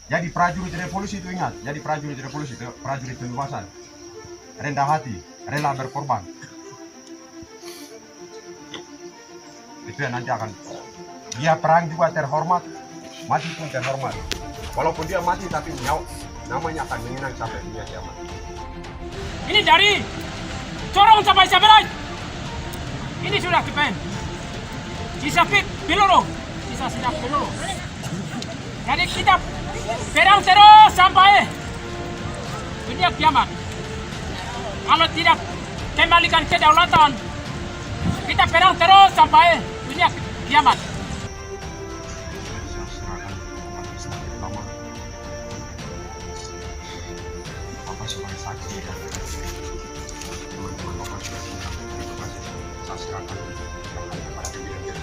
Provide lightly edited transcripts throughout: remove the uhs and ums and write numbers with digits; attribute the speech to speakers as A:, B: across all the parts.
A: Jadi prajurit revolusi itu ingat, jadi prajurit revolusi itu prajurit pembebasan, rendah hati, rela berkorban. Itu yang nanti akan dia perang juga terhormat, mati pun terhormat. Walaupun dia mati tapi namanya akan mengenang sampai dunia kiamat.
B: Ini dari Corong sampai Saberai. Ini sudah TPN. Sisa peluru, sisa peluru. Jadi kita perang terus sampai dunia kiamat. Kalau tidak kembalikan kedaulatan, kita perang terus sampai dunia kiamat.
A: Saya serahkan umat Islam pertama, Bapak sebagai saksi dan teman-teman Bapak sudah punya. Terima kasih. Saya serahkan kepada pimpinan kita.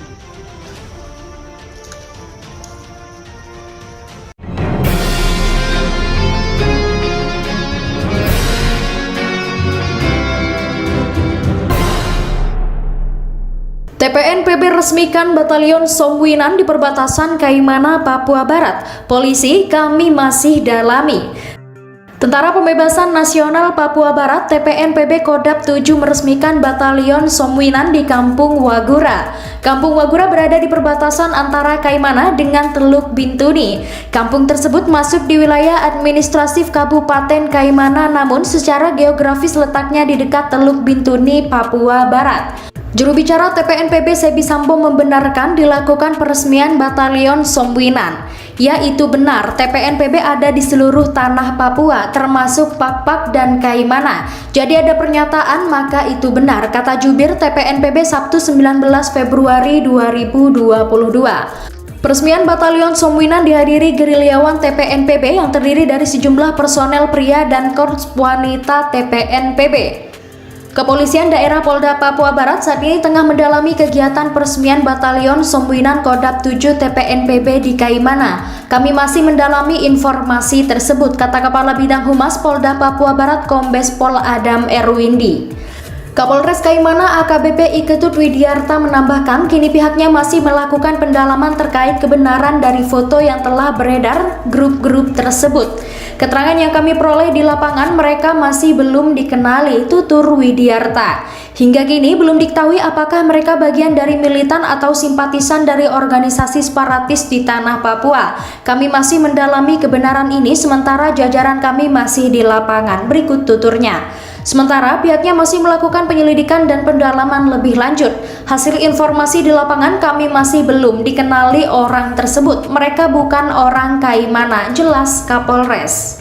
C: TPN PB resmikan Batalion Somwinan di perbatasan Kaimana, Papua Barat. Polisi, kami masih dalami. Tentara Pembebasan Nasional Papua Barat TPN PB Kodap 7 meresmikan Batalion Somwinan di Kampung Wagura. Kampung Wagura berada di perbatasan antara Kaimana dengan Teluk Bintuni. Kampung tersebut masuk di wilayah administratif Kabupaten Kaimana, namun secara geografis letaknya di dekat Teluk Bintuni, Papua Barat. Juru bicara TPN PB Sebi Sambo membenarkan dilakukan peresmian Batalion Somwinan. Yaitu benar, TPN PB ada di seluruh tanah Papua, termasuk Pakpak dan Kaimana. Jadi ada pernyataan, maka itu benar, kata jubir TPN PB Sabtu 19 Februari 2022. Peresmian Batalion Somwinan dihadiri gerilyawan TPN PB yang terdiri dari sejumlah personel pria dan korps wanita TPN PB. Kepolisian Daerah Polda Papua Barat saat ini tengah mendalami kegiatan peresmian Batalion Somwinan Kodap 7 TPN PB di Kaimana. Kami masih mendalami informasi tersebut, kata Kepala Bidang Humas Polda Papua Barat Kombes Pol Adam Erwindi. Kapolres Kaimana AKBP Iketut Widiarta menambahkan kini pihaknya masih melakukan pendalaman terkait kebenaran dari foto yang telah beredar grup-grup tersebut. Keterangan yang kami peroleh di lapangan, mereka masih belum dikenali, tutur Widiarta. Hingga kini belum diketahui apakah mereka bagian dari militan atau simpatisan dari organisasi separatis di tanah Papua. Kami masih mendalami kebenaran ini sementara jajaran kami masih di lapangan. Berikut tuturnya. Sementara pihaknya masih melakukan penyelidikan dan pendalaman lebih lanjut. Hasil informasi di lapangan kami masih belum dikenali orang tersebut. Mereka bukan orang Kaimana, jelas Kapolres.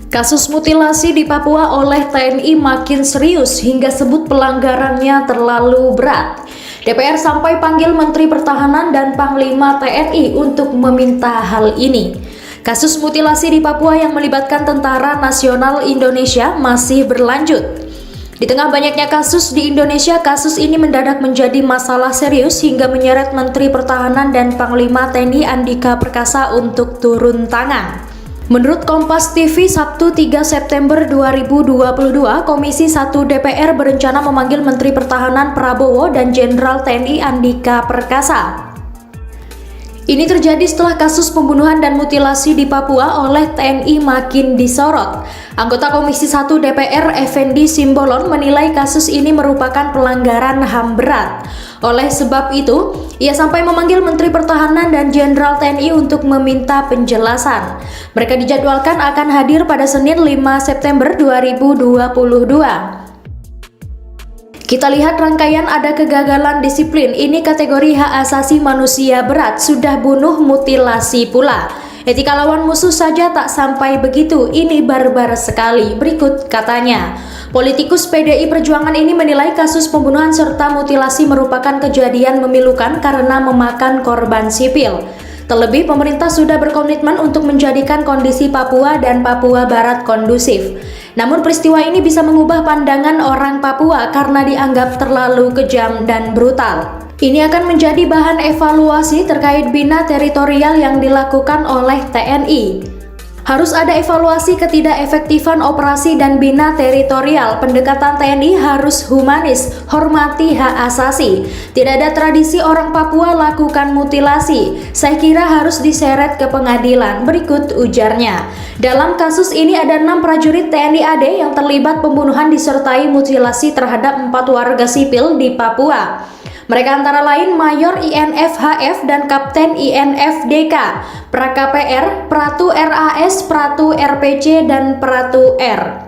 C: Kasus mutilasi di Papua oleh TNI makin serius hingga sebut pelanggarannya terlalu berat. DPR sampai panggil Menteri Pertahanan dan Panglima TNI untuk meminta hal ini. Kasus mutilasi di Papua yang melibatkan Tentara Nasional Indonesia masih berlanjut. Di tengah banyaknya kasus di Indonesia, kasus ini mendadak menjadi masalah serius hingga menyeret Menteri Pertahanan dan Panglima TNI Andika Perkasa untuk turun tangan. Menurut Kompas TV Sabtu 3 September 2022, Komisi 1 DPR berencana memanggil Menteri Pertahanan Prabowo dan Jenderal TNI Andika Perkasa. Ini terjadi setelah kasus pembunuhan dan mutilasi di Papua oleh TNI makin disorot. Anggota Komisi 1 DPR Effendi Simbolon menilai kasus ini merupakan pelanggaran HAM berat. Oleh sebab itu, ia sampai memanggil Menteri Pertahanan dan Jenderal TNI untuk meminta penjelasan. Mereka dijadwalkan akan hadir pada Senin 5 September 2022. Kita lihat rangkaian ada kegagalan disiplin, ini kategori hak asasi manusia berat, sudah bunuh mutilasi pula. Etika lawan musuh saja tak sampai begitu, ini barbar sekali, berikut katanya. Politikus PDI Perjuangan ini menilai kasus pembunuhan serta mutilasi merupakan kejadian memilukan karena memakan korban sipil. Terlebih, pemerintah sudah berkomitmen untuk menjadikan kondisi Papua dan Papua Barat kondusif. Namun peristiwa ini bisa mengubah pandangan orang Papua karena dianggap terlalu kejam dan brutal. Ini akan menjadi bahan evaluasi terkait bina teritorial yang dilakukan oleh TNI. Harus ada evaluasi ketidakefektifan operasi dan bina teritorial. Pendekatan TNI harus humanis, hormati hak asasi. Tidak ada tradisi orang Papua lakukan mutilasi. Saya kira harus diseret ke pengadilan. Berikut ujarnya. Dalam kasus ini ada 6 prajurit TNI AD yang terlibat pembunuhan disertai mutilasi terhadap 4 warga sipil di Papua. Mereka antara lain Mayor INF HF dan Kapten INF DK, Pra-KPR, Pratu RAS, Pratu RPC, dan Pratu R.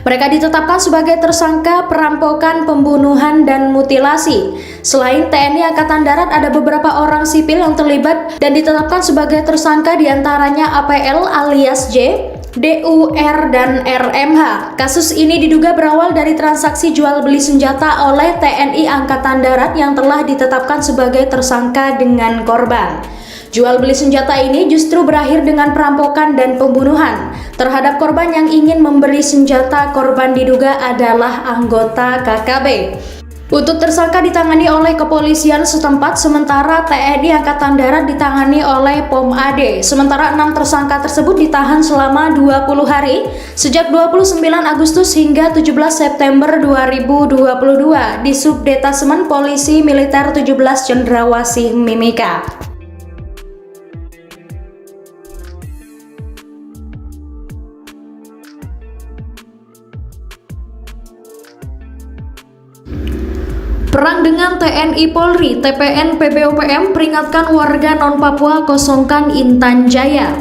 C: Mereka ditetapkan sebagai tersangka perampokan, pembunuhan, dan mutilasi. Selain TNI Angkatan Darat, ada beberapa orang sipil yang terlibat dan ditetapkan sebagai tersangka, diantaranya APL alias J, DUR, dan RMH. Kasus ini diduga berawal dari transaksi jual beli senjata oleh TNI Angkatan Darat yang telah ditetapkan sebagai tersangka dengan korban. Jual beli senjata ini justru berakhir dengan perampokan dan pembunuhan terhadap korban yang ingin membeli senjata. Korban diduga adalah anggota KKB. Untuk tersangka ditangani oleh kepolisian setempat, sementara TNI Angkatan Darat ditangani oleh POM AD. Sementara 6 tersangka tersebut ditahan selama 20 hari sejak 29 Agustus hingga 17 September 2022 di Subdetasemen Polisi Militer 17 Cendrawasih Mimika. Perang dengan TNI Polri, TPN PBOPM peringatkan warga non-Papua kosongkan Intan Jaya.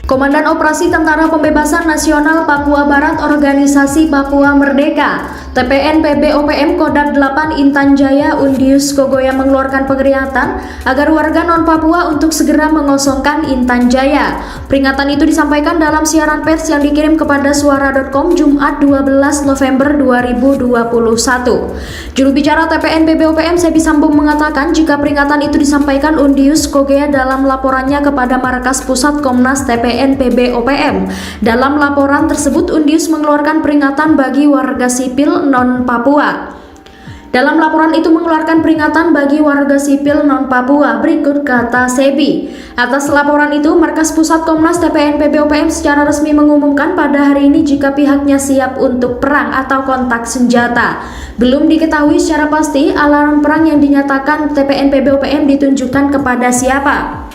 C: Komandan Operasi Tentara Pembebasan Nasional Papua Barat Organisasi Papua Merdeka TPN PBOPM Kodak 8 Intan Jaya Undius Kogoya mengeluarkan peringatan agar warga non-Papua untuk segera mengosongkan Intan Jaya. Peringatan itu disampaikan dalam siaran pers yang dikirim kepada suara.com Jumat 12 November 2021. Juru bicara TPN PBOPM Sebi Sambung mengatakan jika peringatan itu disampaikan Undius Kogoya dalam laporannya kepada Markas Pusat Komnas TPN PBOPM. Dalam laporan tersebut Undius mengeluarkan peringatan bagi warga sipil non-Papua. Dalam laporan itu mengeluarkan peringatan bagi warga sipil non-Papua. Berikut kata Sebi. Atas laporan itu, Markas Pusat Komnas TPN PBOPM secara resmi mengumumkan pada hari ini jika pihaknya siap untuk perang atau kontak senjata. Belum diketahui secara pasti alarm perang yang dinyatakan TPN PBOPM ditunjukkan kepada siapa.